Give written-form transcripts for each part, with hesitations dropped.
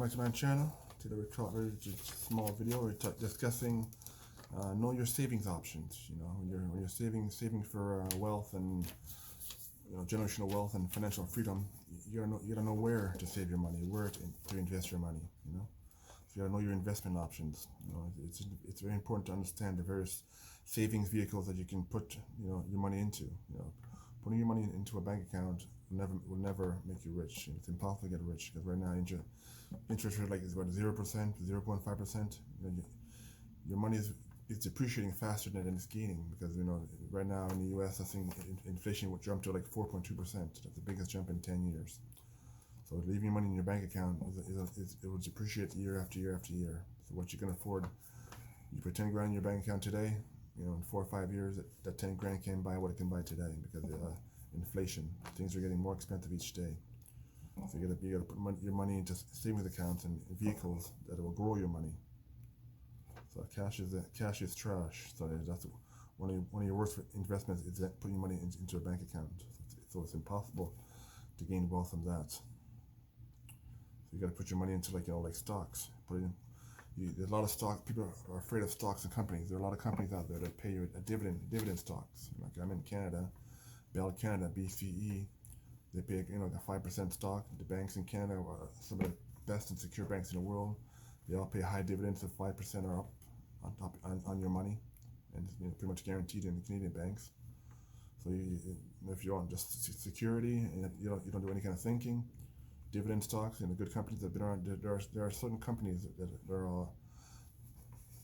back to my channel. Today we're talking just a small video. We're discussing know your savings options. You know, when you're saving for wealth and generational wealth and financial freedom, you gotta know where to save your money, where to invest your money. So you gotta know your investment options. It's very important to understand the various savings vehicles that you can put your money into. Putting your money into a bank account will never make you rich. It's impossible to get rich because right now interest rate is about 0%, 0.5%. Your money is depreciating faster than it's gaining because right now in the U.S. I think inflation would jump to like 4.2%. That's the biggest jump in 10 years. So leaving your money in your bank account it will depreciate year after year after year. So what you can afford, you put 10 grand in your bank account today. In 4 or 5 years, that 10 grand can't buy what it can buy today because inflation. Things are getting more expensive each day. So you gotta put your money into savings accounts and vehicles that will grow your money. So cash is trash. So that's one of your worst investments is that putting money into a bank account. So it's impossible to gain wealth from that. So you gotta put your money into like stocks. There's a lot of stock. People are afraid of stocks and companies. There are a lot of companies out there that pay you a dividend stocks. Like I'm in Canada, Bell Canada, BCE. They pay a 5% stock. The banks in Canada are some of the best and secure banks in the world. They all pay high dividends of 5% or up on your money, and pretty much guaranteed in the Canadian banks. So if you want just security and you don't do any kind of thinking. Dividend stocks and the good companies that have been around. There are certain companies that are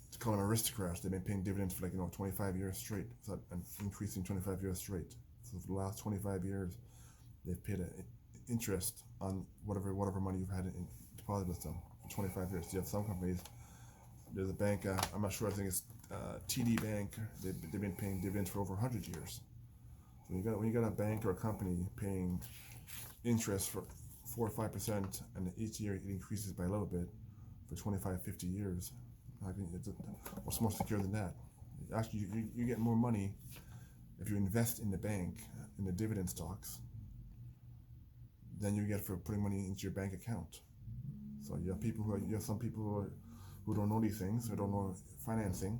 it's called them aristocrats. They've been paying dividends for 25 years straight, and increasing 25 years straight. So for the last 25 years, they've paid an interest on whatever money you've had in deposit with them for 25 years. You have some companies. There's a bank. I'm not sure. I think it's TD Bank. They've been paying dividends for over 100 years. So when you got a bank or a company paying interest for 4 or 5%, and each year it increases by a little bit for 25, 50 years. I think what's more secure than that? Actually, you get more money if you invest in the bank, in the dividend stocks, than you get for putting money into your bank account. So you have some people who don't know these things, who don't know financing.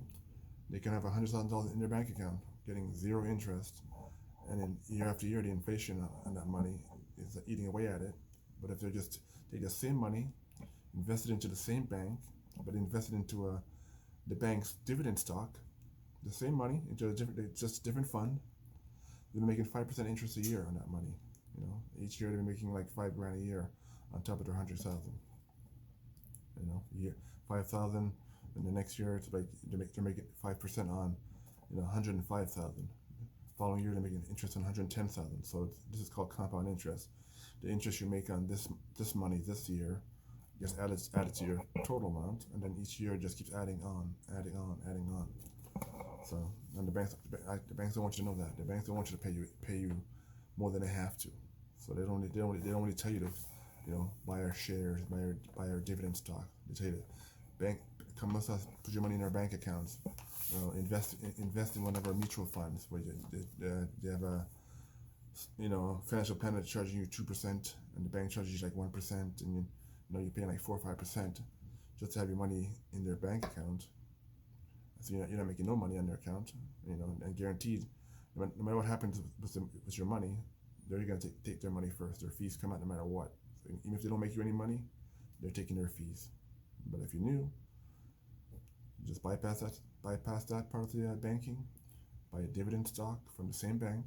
They can have $100,000 in their bank account, getting zero interest, and then year after year, the inflation on that money is eating away at it. But if they just take the same money, invested into the same bank, but invested into the bank's dividend stock, the same money into just a different fund, they're making 5% interest a year on that money. Each year they're making like $5 grand a year on top of their 100,000. Year 5,000, and the next year it's like they're making 5% on 105,000. Following year they're making interest on 110,000. So this is called compound interest. The interest you make on this money this year gets added to your total amount, and then each year just keeps adding on. So, and the banks don't want you to know that. The banks don't want you to pay you more than they have to. So they don't really tell you to buy our shares, buy our dividend stock. They tell you come with us, put your money in our bank accounts, invest in one of our mutual funds where they have a financial planner charging you 2%, and the bank charges you like 1%, and you're paying like 4 or 5% just to have your money in their bank account. So you're not making no money on their account, and guaranteed, no matter what happens with your money, they're gonna take their money first. Their fees come out no matter what. So even if they don't make you any money, they're taking their fees. But if you knew, just bypass that part of the banking, buy a dividend stock from the same bank.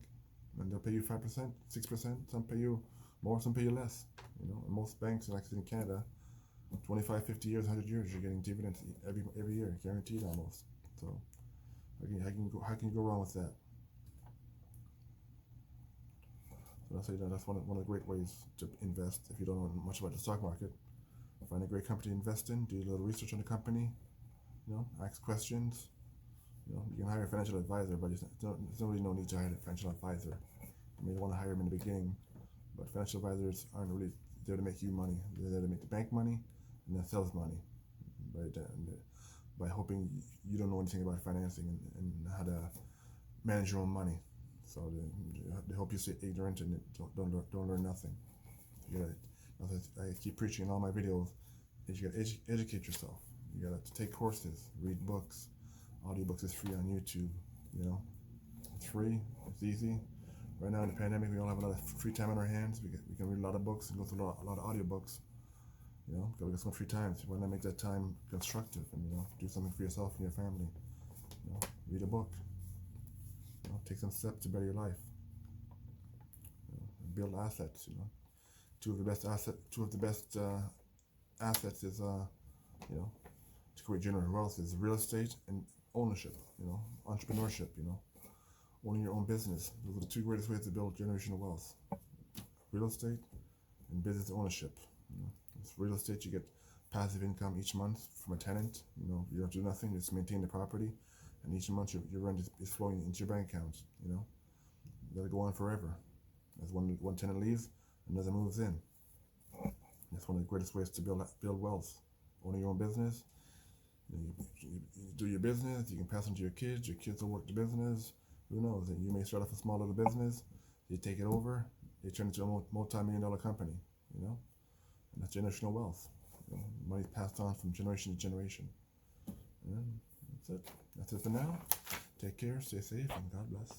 And they'll pay you 5%, 6%. Some pay you more, some pay you less. And most banks, like in Canada, 25, 50 years, 100 years, you're getting dividends every year, guaranteed almost. So how can you go wrong with that? So that's one of the great ways to invest if you don't know much about the stock market. Find a great company to invest in. Do a little research on the company. Ask questions. You can hire a financial advisor, but there's really no need to hire a financial advisor. You may want to hire them in the beginning, but financial advisors aren't really there to make you money. They're there to make the bank money and themselves money by hoping you don't know anything about financing and how to manage your own money. So they hope you stay ignorant and don't learn nothing. I keep preaching in all my videos. is you gotta educate yourself. You gotta take courses, read books. Audiobooks is free on YouTube. You know, it's free. It's easy. Right now in the pandemic, we all have a lot of free time on our hands. We can read a lot of books and go through a lot of audiobooks. You know, because we got so much free time. So why not make that time constructive and, you know, do something for yourself and your family. You know, read a book. You know, take some steps to better your life. You know, and build assets. You know, two of the best assets is you know, to create generational wealth is real estate and ownership. You know, entrepreneurship. You know, owning your own business. Those are the two greatest ways to build generational wealth: real estate and business ownership. You know, with real estate, you get passive income each month from a tenant. You know, you don't do nothing; just maintain the property, and each month your rent is flowing into your bank account. You know, let it go on forever. As one tenant leaves, another moves in. That's one of the greatest ways to build wealth. Owning your own business. You do your business. You can pass on to your kids. Your kids will work the business. Who knows? You may start off a small little business. You take it over. They turn it into a multi-million-dollar company. You know, and that's generational wealth. You know, money's passed on from generation to generation. And that's it. That's it for now. Take care. Stay safe, and God bless.